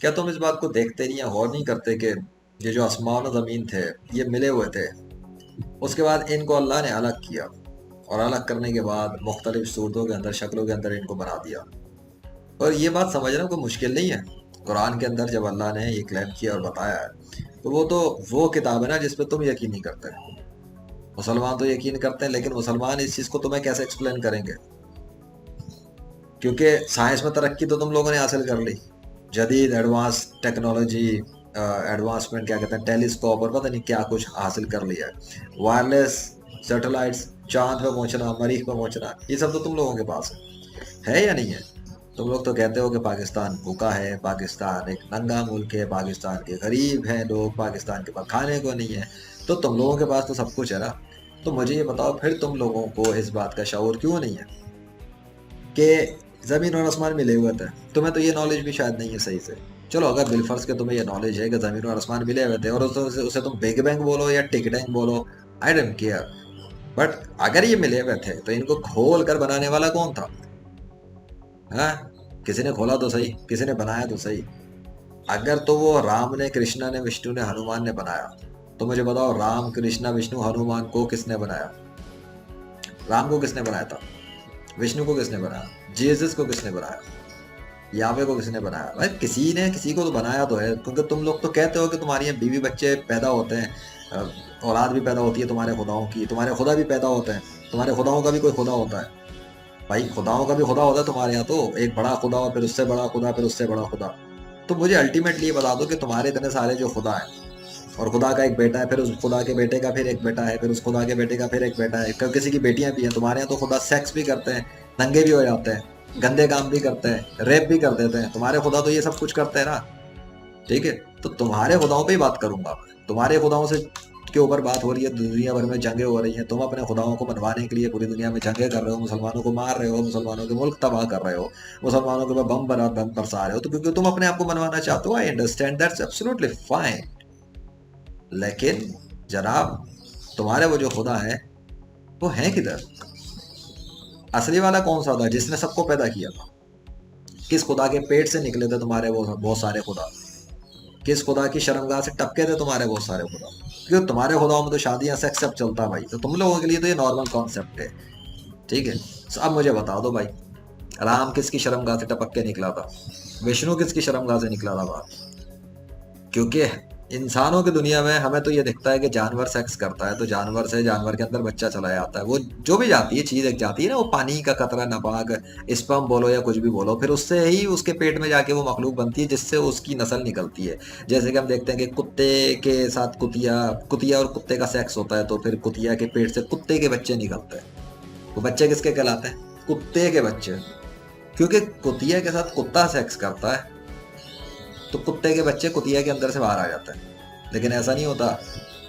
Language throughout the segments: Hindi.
क्या तुम इस बात को देखते नहीं या गौर नहीं करते कि ये जो आसमान और ज़मीन थे, ये मिले हुए थे। उसके बाद इनको अल्लाह ने अलग किया, और अलग करने के बाद मुख्तलिफ सूरतों के अंदर, शक्लों के अंदर इनको बना दिया। और ये बात समझना कोई मुश्किल नहीं है। कुरान के अंदर जब अल्लाह ने ये क्लेम किया और बताया है, तो वो किताब है ना जिस पे तुम यकीन नहीं करते। मुसलमान तो यकीन करते हैं, लेकिन मुसलमान इस चीज़ को तुम्हें कैसे एक्सप्लेन करेंगे? क्योंकि साइंस में तरक्की तो तुम लोगों ने हासिल कर ली, जदीद एडवांस टेक्नोलॉजी, एडवांसमेंट क्या कहते हैं, टेलीस्कोप और पता नहीं क्या कुछ हासिल कर लिया है। वायरलेस सैटेलाइट्स, चांद पे पहुंचना, मरीख पे पहुंचना, ये सब तो तुम लोगों के पास है या नहीं है? तुम लोग तो कहते हो कि पाकिस्तान भूखा है, पाकिस्तान एक नंगा मुल्क है, पाकिस्तान के गरीब हैं लोग, पाकिस्तान के पास खाने को नहीं है। तो तुम लोगों के पास तो सब कुछ है ना। तो मुझे ये बताओ, फिर तुम लोगों को इस बात का शऊर क्यों नहीं है कि ज़मीन और आसमान मिले हुए थे? तुम्हें तो ये नॉलेज भी शायद नहीं है सही से। चलो, अगर बिलफर्ज के तुम्हें ये नॉलेज है कि ज़मीन और आसमान मिले हुए थे, और उसे तुम बिग बैंग बोलो या टिक टैंक बोलो, आई डोंट केयर। बट अगर ये मिले हुए थे तो इनको खोल कर बनाने वाला कौन था? हाँ, किसी ने खोला तो सही, किसी ने बनाया तो सही। अगर तो वो राम ने, कृष्णा ने, विष्णु ने, हनुमान ने बनाया, तो मुझे बताओ, राम, कृष्णा, विष्णु, हनुमान को किसने बनाया? राम को किसने बनाया था? विष्णु को किसने बनाया? जीसस को किसने बनाया? यावे को किसने बनाया? भाई किसी ने किसी को तो बनाया तो है। क्योंकि तुम लोग तो कहते हो कि तुम्हारी यहाँ बीवी बच्चे पैदा होते हैं, औलाद भी पैदा होती है तुम्हारे खुदाओं की, तुम्हारे खुदा भी पैदा होते हैं, तुम्हारे खुदाओं का भी कोई खुदा होता है। भाई खुदाओं का भी खुदा होता है तुम्हारे यहाँ, तो एक बड़ा खुदा, फिर उससे बड़ा खुदा, फिर उससे बड़ा खुदा। तो मुझे अल्टीमेटली ये बता दो कि तुम्हारे इतने सारे जो खुदा हैं, और खुदा का एक बेटा है, फिर उस खुदा के बेटे का फिर एक बेटा है, फिर उस खुदा के बेटे का फिर एक बेटा है, किसी की बेटियां भी हैं। तुम्हारे यहाँ तो खुदा सेक्स भी करते हैं, नंगे भी हो जाते हैं, गंदे काम भी करते हैं, रेप भी कर देते हैं। तुम्हारे खुदा तो ये सब कुछ करते हैं ना। ठीक है, तो तुम्हारे खुदाओं पे ही बात करूंगा। तुम्हारे खुदाओं से के ऊपर बात हो रही है, दुनिया भर में जंगें हो रही हैं, तुम अपने खुदाओं को मनवाने के लिए पूरी दुनिया में जंगें कर रहे हो, मुसलमानों को मार रहे हो, मुसलमानों के मुल्क तबाह कर रहे हो, मुसलमानों के ऊपर बम बरसा रहे हो, तो क्योंकि तुम अपने आप को मनवाना चाहते हो। I understand, that's absolutely fine. लेकिन जनाब, तुम्हारे वो जो खुदा है, वो है किधर? असली वाला कौन सा था जिसने सबको पैदा किया था? किस खुदा के पेट से निकले थे तुम्हारे वो बहुत सारे खुदा? किस खुदा की शर्मगाह से टपके थे तुम्हारे बहुत सारे खुदा? क्योंकि तुम्हारे खुदाओं में तो शादियां, सेक्स सब चलता है भाई, तो तुम लोगों के लिए तो ये नॉर्मल कॉन्सेप्ट है। ठीक है, तो अब मुझे बता दो भाई, राम किसकी शर्मगाह से टपक के निकला था? विष्णु किसकी शर्मगाह से निकला था बाहर? क्योंकि इंसानों की दुनिया में हमें तो ये दिखता है कि जानवर सेक्स करता है, तो जानवर से जानवर के अंदर बच्चा चला जाता है। वो जो भी जाती है चीज, एक जाती है ना, वो पानी का कतरा, नापाक स्पर्म बोलो या कुछ भी बोलो, फिर उससे ही उसके पेट में जाके वो मखलूक बनती है जिससे उसकी नस्ल निकलती है। जैसे कि हम देखते हैं कि कुत्ते के साथ कुतिया कुतिया और कुत्ते का सेक्स होता है, तो फिर कुतिया के पेट से कुत्ते के बच्चे निकलते हैं। वो बच्चे किसके कहलाते हैं? कुत्ते के बच्चे। क्योंकि कुतिया के साथ कुत्ता सेक्स करता है, तो कुत्ते के बच्चे कुतिया के अंदर से बाहर आ जाते हैं। लेकिन ऐसा नहीं होता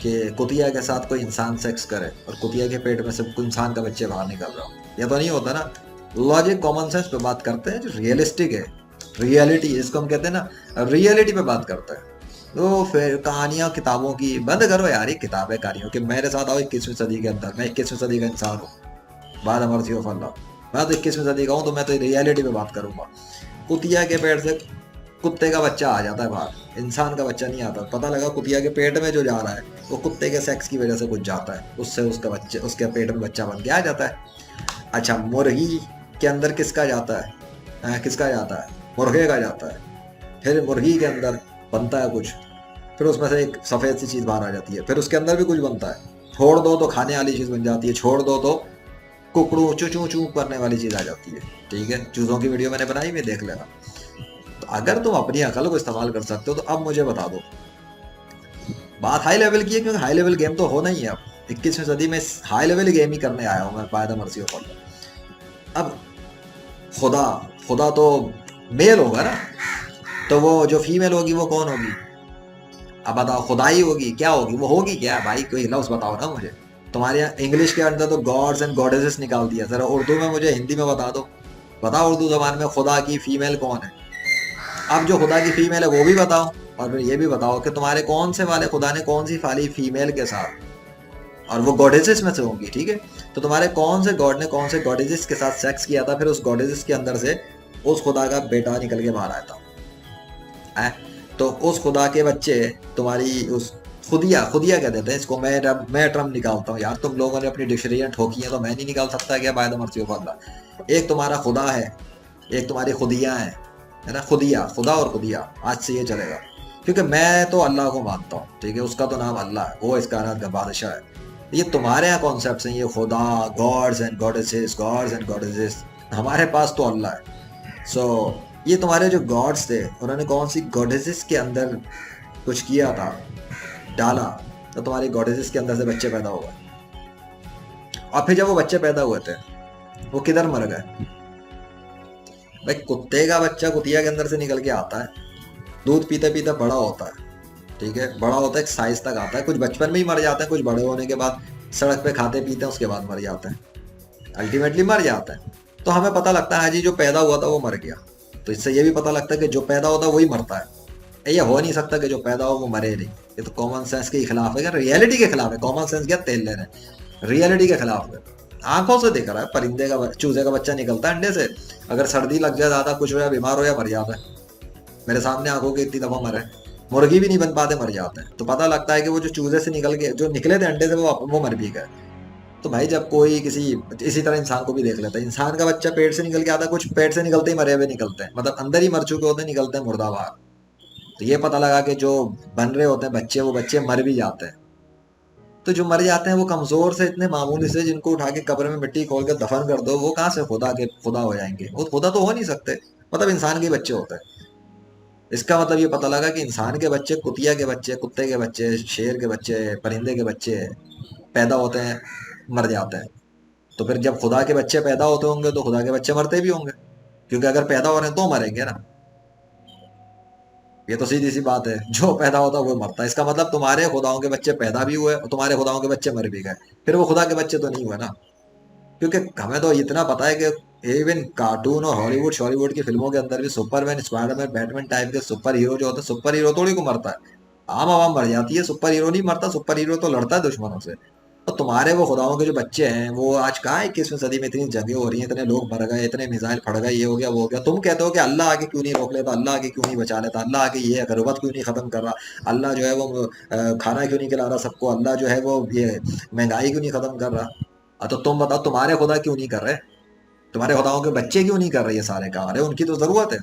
कि कुतिया के साथ कोई इंसान सेक्स करे और कुतिया के पेट में से कोई इंसान का बच्चे बाहर निकल रहा हो। यह तो नहीं होता ना। लॉजिक, कॉमन सेंस पे बात करते हैं, जो रियलिस्टिक है, रियलिटी जिसको हम कहते हैं ना, रियलिटी पे बात करते हैं। तो फिर कहानियां किताबों की बंद करो यार, ये किताबें कहानियों कि मेरे साथ आओ 21वीं सदी के अंदर। मैं 21वीं सदी का इंसान हूँ, बाद मर्जी ऑफ अल्लाह। मैं तो 21वीं सदी का हूँ, तो मैं तो रियलिटी पे बात करूंगा। कुतिया के पेट से कुत्ते का बच्चा आ जाता है बाहर, इंसान का बच्चा नहीं आता। पता लगा कुतिया के पेट में जो जा रहा है वो कुत्ते के सेक्स की वजह से कुछ जाता है, उससे उसका बच्चे, उसके पेट में बच्चा बन के आ जाता है। अच्छा, मुर्गी के अंदर किसका जाता है? किसका जाता है? मुर्गे का जाता है। फिर मुर्गी के अंदर बनता है कुछ, फिर उसमें से एक सफ़ेद सी चीज़ बाहर आ जाती है, फिर उसके अंदर भी कुछ बनता है। छोड़ दो तो खाने वाली चीज़ बन जाती है, छोड़ दो तो कुकड़ू चू चू चू करने वाली चीज़ आ जाती है। ठीक है, चूज़ों की वीडियो मैंने बनाई हुई, देख लेना। तो अगर तुम अपनी अकल को इस्तेमाल कर सकते हो, तो अब मुझे बता दो। बात हाई लेवल की है, क्योंकि हाई लेवल गेम तो होना ही है। अब 21वीं सदी में हाई लेवल गेम ही करने आया हूँ मैं, बाय द मर्सी ऑफ अल्लाह। अब खुदा, खुदा तो मेल होगा ना, तो वो जो फीमेल होगी वो कौन होगी? अब बताओ, खुदाई होगी? क्या होगी वो? होगी क्या भाई? कोई लफ्ज बताओ ना मुझे। तुम्हारे यहाँ इंग्लिश के अंदर तो गॉड्स एंड गॉडेसेस निकाल दिया, जरा उर्दू में मुझे, हिंदी में बता दो। बताओ उर्दू जबान में खुदा की फीमेल कौन है? अब जो खुदा की फीमेल है वो भी बताओ, और फिर ये भी बताओ कि तुम्हारे कौन से वाले खुदा ने कौन सी फाली फीमेल के साथ, और वो गॉडेसेस में से होंगी। ठीक है, तो तुम्हारे कौन से गॉड ने कौन से गॉडेसेस के साथ सेक्स किया था, फिर उस गॉडेसेस के अंदर से उस खुदा का बेटा निकल के बाहर आया था। है। तो उस खुदा के बच्चे तुम्हारी उस खुदिया खुदिया कह देते हैं इसको, मैं टर्म निकालता हूँ यार, तुम लोगों ने अपनी डिक्शनरी ठोकी है तो मैं नहीं निकाल सकता क्या बाय द मर्जी ऑफ अल्लाह। एक तुम्हारा खुदा है, एक तुम्हारी खुदियाँ हैं, है ना, खुदिया, खुदा और खुदिया, आज से ये चलेगा। क्योंकि मैं तो अल्लाह को मानता हूँ, ठीक है, उसका तो नाम अल्लाह है, वो इस कायनात का बादशाह है। ये तुम्हारे यहाँ कॉन्सेप्ट हैं, ये खुदा, gods and goddesses, gods and goddesses, हमारे पास तो अल्लाह है। सो ये तुम्हारे जो गॉड्स थे उन्होंने कौन सी गॉडेसेस के अंदर कुछ किया था, डाला, तो तुम्हारी गॉडेसेस के अंदर से बच्चे पैदा हुए। और फिर जब वो बच्चे पैदा हुए थे वो किधर मर गए? भाई कुत्ते का बच्चा कुतिया के अंदर से निकल के आता है, दूध पीते पीते बड़ा होता है, ठीक है, बड़ा होता है, एक साइज तक आता है, कुछ बचपन में ही मर जाते हैं, कुछ बड़े होने के बाद सड़क पे खाते पीते हैं, उसके बाद मर जाते हैं, अल्टीमेटली मर जाते हैं। तो हमें पता लगता है जी जो पैदा हुआ था वो मर गया, तो इससे ये भी पता लगता है कि जो पैदा होता है वही मरता है। ये हो नहीं सकता कि जो पैदा हो वो मरे नहीं, ये तो कॉमन सेंस के खिलाफ है, रियलिटी के खिलाफ है। कॉमन सेंस क्या तेल ले रहे हैं, रियलिटी के खिलाफ है। आंखों से देख रहा है, परिंदे का चूजे का बच्चा निकलता है अंडे से, अगर सर्दी लग जाए ज्यादा, कुछ हो या बीमार हो या मर जाता है, मेरे सामने आंखों के इतनी दफा मरे, मुर्गी भी नहीं बन पाते, मर जाते हैं। तो पता लगता है कि वो जो चूजे से निकल के जो निकले थे अंडे से वो मर भी गए। तो भाई जब कोई किसी, इसी तरह इंसान को भी देख लेता है, इंसान का बच्चा पेट से निकल के आता है, कुछ पेट से निकलते ही मरे हुए निकलते हैं, मतलब अंदर ही मर चुके होते हैं, निकलते हैं मुर्दा बाहर। तो ये पता लगा कि जो बन रहे होते हैं बच्चे, वो बच्चे मर भी जाते हैं। तो जो मर जाते हैं वो कमजोर से, इतने मामूली से, जिनको उठा के कब्र में मिट्टी खोल के दफन कर दो, वो कहाँ से खुदा के खुदा हो जाएंगे? वो खुदा तो हो नहीं सकते, मतलब इंसान के बच्चे होते हैं। इसका मतलब ये पता लगा कि इंसान के बच्चे, कुतिया के बच्चे, कुत्ते के बच्चे, शेर के बच्चे, परिंदे के बच्चे पैदा होते हैं, मर जाते हैं। तो फिर जब खुदा के बच्चे पैदा होते होंगे तो खुदा के बच्चे मरते भी होंगे, क्योंकि अगर पैदा हो रहे हैं तो मरेंगे ना। ये तो सीधी सी बात है, जो पैदा होता है वो मरता है। इसका मतलब तुम्हारे खुदाओं के बच्चे पैदा भी हुए और तुम्हारे खुदाओं के बच्चे मर भी गए, फिर वो खुदा के बच्चे तो नहीं हुए ना। क्योंकि हमें तो इतना पता है कि इवन कार्टून और हॉलीवुड शॉलीवुड की फिल्मों के अंदर भी सुपरमैन, स्पाइडरमैन, बैटमैन टाइप के सुपर हीरो जो होते हैं, सुपर हीरो थोड़ी को मरता है, आम आवाम मर जाती है, सुपर हीरो नहीं मरता। सुपर हीरो तो लड़ता है दुश्मनों से। और तुम्हारे वो खुदाओं के जो बच्चे हैं, वो आज कहाँ 21वीं सदी में इतनी जंगें हो रही हैं, इतने लोग मर गए, इतने मिसाइल फट गए, ये हो गया वो हो गया। तुम कहते हो कि अल्लाह आके क्यों नहीं रोक लेता, अल्लाह आके क्यों नहीं बचा लेता, अल्लाह आके ये गुर्बत क्यों नहीं खत्म कर रहा, अल्लाह जो है वो खाना क्यों नहीं खिला रहा सबको, अल्लाह जो है वो ये महंगाई क्यों नहीं खत्म कर रहा। तो तुम बताओ तुम्हारे खुदा क्यों नहीं कर रहे, तुम्हारे खुदाओं के बच्चे क्यों नहीं कर रहे ये सारे काम? अरे उनकी तो जरूरत है।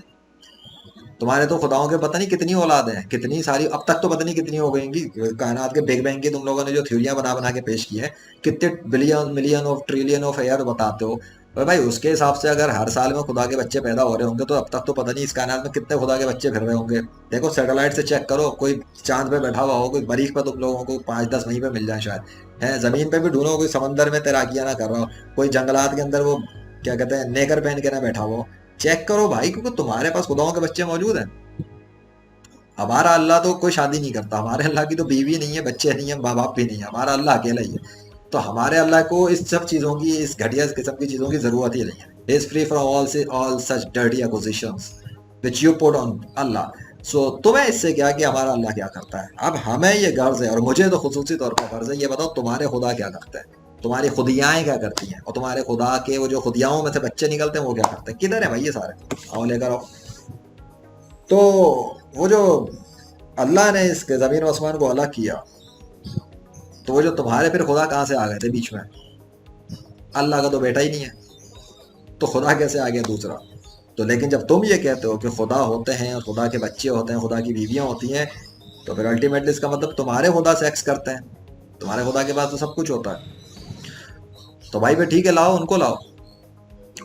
तुम्हारे तो खुदाओं के पता नहीं कितनी औलाद हैं, कितनी सारी, अब तक तो पता नहीं कितनी हो गई कायनात के बिग बैंग की तुम लोगों ने जो थ्योरियां बना बना के पेश की है, कितने billion million of trillion of year बताते हो। पर भाई उसके हिसाब से अगर हर साल में खुदा के बच्चे पैदा हो रहे होंगे तो अब तक तो पता नहीं इस कायनात में कितने खुदा के बच्चे फिर रहे होंगे। देखो सैटेलाइट से चेक करो, कोई चांद पे बैठा हुआ हो, कोई मरीख पे तुम लोगों को 5-10 वहीं पे मिल जाए शायद, है जमीन पे भी ढूंढो, कोई समंदर में तैराकियां ना कर रहा हो, कोई जंगलात के अंदर वो क्या कहते हैं नेकर पहन के ना बैठा हुआ हो। चेक करो भाई, क्योंकि तुम्हारे पास खुदाओं के बच्चे मौजूद हैं। हमारा अल्लाह तो कोई शादी नहीं करता, हमारे अल्लाह की तो बीवी नहीं है, बच्चे नहीं है, माँ बाप भी नहीं है, हमारा अल्लाह अकेला ही है। तो हमारे अल्लाह को इस सब चीज़ों की, इस घटिया किस्म की चीज़ों की ज़रूरत ही नहीं है। Is free from all such dirty acquisitions which you put on अल्लाह। सो तुम्हें इससे क्या कि हमारा अल्लाह क्या करता है? अब हमें ये गर्ज है, और मुझे तो खुसूसी तौर पर गर्ज है, ये बताओ तुम्हारे खुदा क्या करते हैं, तुम्हारी खुदियाएं क्या करती हैं, और तुम्हारे खुदा के वो जो खुदियाओं में से बच्चे निकलते हैं वो क्या करते हैं? किधर है भाई ये सारे? आओ लेकर आओ। तो वो जो अल्लाह ने इसके जमीन और आसमान को अलग किया, तो वो जो तुम्हारे फिर खुदा कहाँ से आ गए थे बीच में? अल्लाह का तो बेटा ही नहीं है, तो खुदा कैसे आ गया दूसरा? तो लेकिन जब तुम ये कहते हो कि खुदा होते हैं, खुदा के बच्चे होते हैं, खुदा की बीवियां होती हैं, तो फिर अल्टीमेटली इसका मतलब तुम्हारे खुदा सेक्स करते हैं, तुम्हारे खुदा के पास तो सब कुछ होता है। तो भाई फिर ठीक है, लाओ उनको लाओ,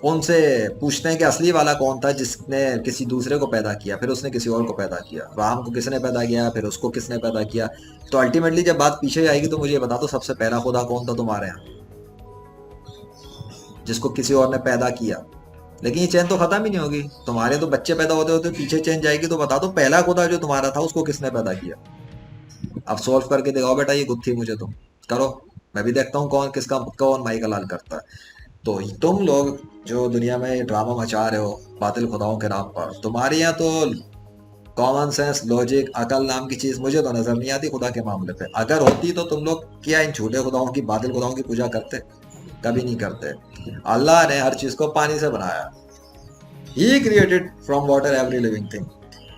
उनसे पूछते हैं कि असली वाला कौन था जिसने किसी दूसरे को पैदा किया, फिर उसने किसी और को पैदा किया, राम को किसने पैदा किया, फिर उसको किसने पैदा किया। तो अल्टीमेटली जब बात पीछे आएगी तो मुझे बता दो सबसे पहला खुदा कौन था तुम्हारे यहाँ, जिसको किसी और ने पैदा किया? लेकिन ये चेन तो खत्म ही नहीं होगी, तुम्हारे तो बच्चे पैदा होते होते पीछे चेन जाएगी। तो बता दो पहला खुदा जो तुम्हारा था उसको किसने पैदा किया? अब सोल्व करके दिखाओ बेटा, ये गुत्थी मुझे तुम करो, मैं भी देखता हूँ कौन किसका कौन माई का लाल करता है। तो तुम लोग जो दुनिया में ड्रामा मचा रहे हो बातिल खुदाओं के नाम पर, तुम्हारे यहाँ तो कॉमन सेंस, लॉजिक, अकल नाम की चीज मुझे तो नजर नहीं आती खुदा के मामले पे। अगर होती तो तुम लोग क्या इन झूठे खुदाओं की, बातिल खुदाओं की पूजा करते? कभी नहीं करते। अल्लाह ने हर चीज को पानी से बनाया, he created from water every living thing.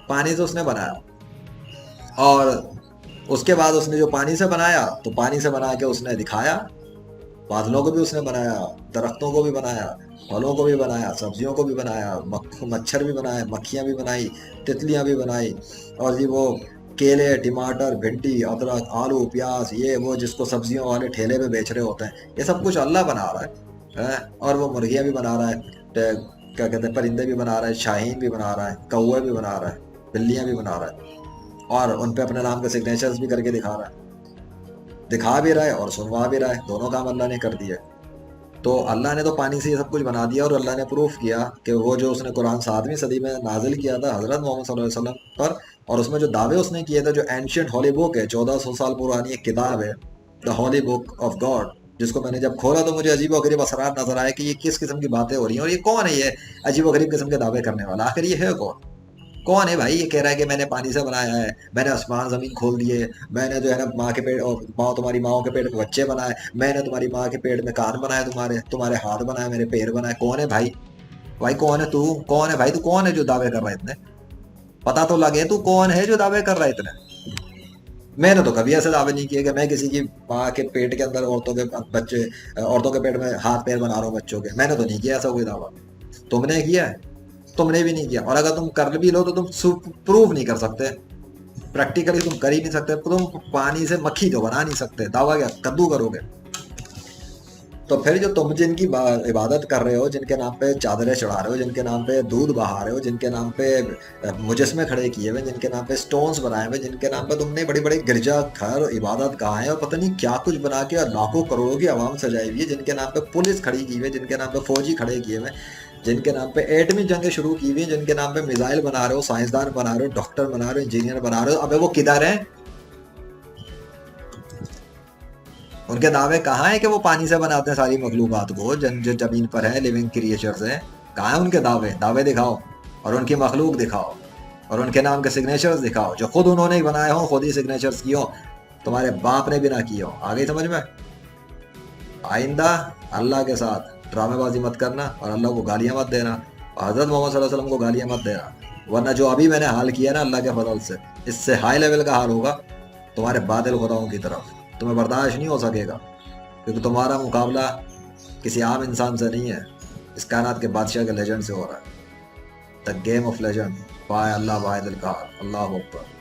पानी से उसने बनाया। और उसके बाद उसने जो पानी से बनाया, तो पानी से बना के उसने दिखाया, बादलों को भी उसने बनाया, दरख्तों को भी बनाया, फलों को भी बनाया, सब्जियों को भी बनाया, मच्छर भी बनाए, मक्खियाँ भी बनाई, तितलियाँ भी बनाई। और जी वो केले, टमाटर, भिंडी, अदरक, आलू, प्याज, ये वो जिसको सब्जियों वाले ठेले पे बेच रहे होते हैं, ये सब कुछ अल्लाह बना रहा है। और वो मुर्गियाँ भी बना रहा है, क्या कहते हैं, परिंदे भी बना रहा है, शाहीन भी बना रहा है, कौवे भी बना रहा है, बिल्लियाँ भी बना रहा है, और उन पे अपने नाम के सिग्नेचर्स भी करके दिखा रहा है। दिखा भी रहा है और सुनवा भी रहा है, दोनों काम अल्लाह ने कर दिया। तो अल्लाह ने तो पानी से ये सब कुछ बना दिया, और अल्लाह ने प्रूफ किया कि वो जो उसने कुरान 7वीं सदी में नाजिल किया था हजरत मोहम्मद सल्लल्लाहु अलैहि वसल्लम पर, और उसमें जो दावे उसने किए थे, जो एंशियंट हॉली बुक है, 1400 साल पुरानी एक किताब है, the holy book of God, जिसको मैंने जब खोला तो मुझे अजीब गरीब असरार नजर आया कि ये किस किस्म की बातें हो रही हैं, और ये कौन है, ये अजीब गरीब किस्म के दावे करने वाला, आखिर ये है कौन? कौन है भाई ये कह रहा है कि मैंने पानी से बनाया है, मैंने आसमान जमीन खोल दिए, मैंने जो है ना माँ के पेट और माँ तुम्हारी माओ के पेट में बच्चे बनाए, मैंने तुम्हारी माँ के पेट में कान बनाए, तुम्हारे तुम्हारे हाथ बनाए, मेरे पैर बनाए, कौन है भाई? भाई कौन है तू? कौन है भाई? तू कौन है जो दावे कर रहा है इतने? पता तो लगे तू कौन है जो दावे कर रहा है इतने। मैंने तो कभी ऐसे दावे नहीं किए कि मैं किसी की माँ के पेट के अंदर औरतों के बच्चे, औरतों के पेट में हाथ पैर बना रहा हूँ बच्चों के, मैंने तो नहीं किया ऐसा कोई दावा। तुमने किया है? तुमने भी नहीं किया, और अगर तुम कर भी लो तो तुम प्रूव नहीं कर सकते, प्रैक्टिकली तुम कर ही नहीं सकते, तुम पानी से मक्खी तो बना नहीं सकते, दावा क्या कद्दू करोगे? तो फिर जो तुम जिनकी इबादत कर रहे हो, जिनके नाम पे चादरें चढ़ा रहे हो, जिनके नाम पे दूध बहा रहे हो, जिनके नाम पे मुजस्मे खड़े किए हुए, जिनके नाम पे स्टोन्स बनाए हुए, जिनके नाम पे तुमने बड़ी बड़ी गिरजा घर इबादत गाहें और पता नहीं क्या कुछ बना के और लाखों करोड़ों की आवाम सजाई हुई है, जिनके नाम पे पुलिस खड़ी की हुई है, जिनके नाम पे फौजी खड़े किए हुए, जिनके नाम पे एटमी जंगें शुरू की हुई, जिनके नाम पे मिसाइल बना रहे हो, साइंसदान बना रहे हो, डॉक्टर बना रहे हो, इंजीनियर बना रहे हो, अबे वो किधर है? उनके दावे कहाँ है कि वो पानी से बनाते हैं सारी मखलूकात को, जो जमीन पर है, लिविंग क्रिएचर्स हैं? कहाँ है उनके दावे? दावे दिखाओ, और उनकी मखलूक दिखाओ, और उनके नाम के सिग्नेचर्स दिखाओ, जो खुद उन्होंने ही बनाए हो, खुद ही सिग्नेचर्स किए हो, तुम्हारे बाप ने भी ना किए हो। आ गई समझ में? आइंदा अल्लाह के साथ ड्रामेबाजी मत करना, और अल्लाह को गालियां मत देना, और हजरत मोहम्मद सल्लल्लाहु अलैहि वसल्लम को गालियां मत देना, वरना जो अभी मैंने हाल किया ना अल्लाह के फजल से, इससे हाई लेवल का हाल होगा तुम्हारे बातिल खुदाओं की तरफ। तुम्हें बर्दाश्त नहीं हो सकेगा, क्योंकि तुम्हारा मुकाबला किसी आम इंसान से नहीं है, इस कायनात के बादशाह के लेजेंड से हो रहा है। The game of legend by Allah वाहिद कार, अल्लाह अकबर।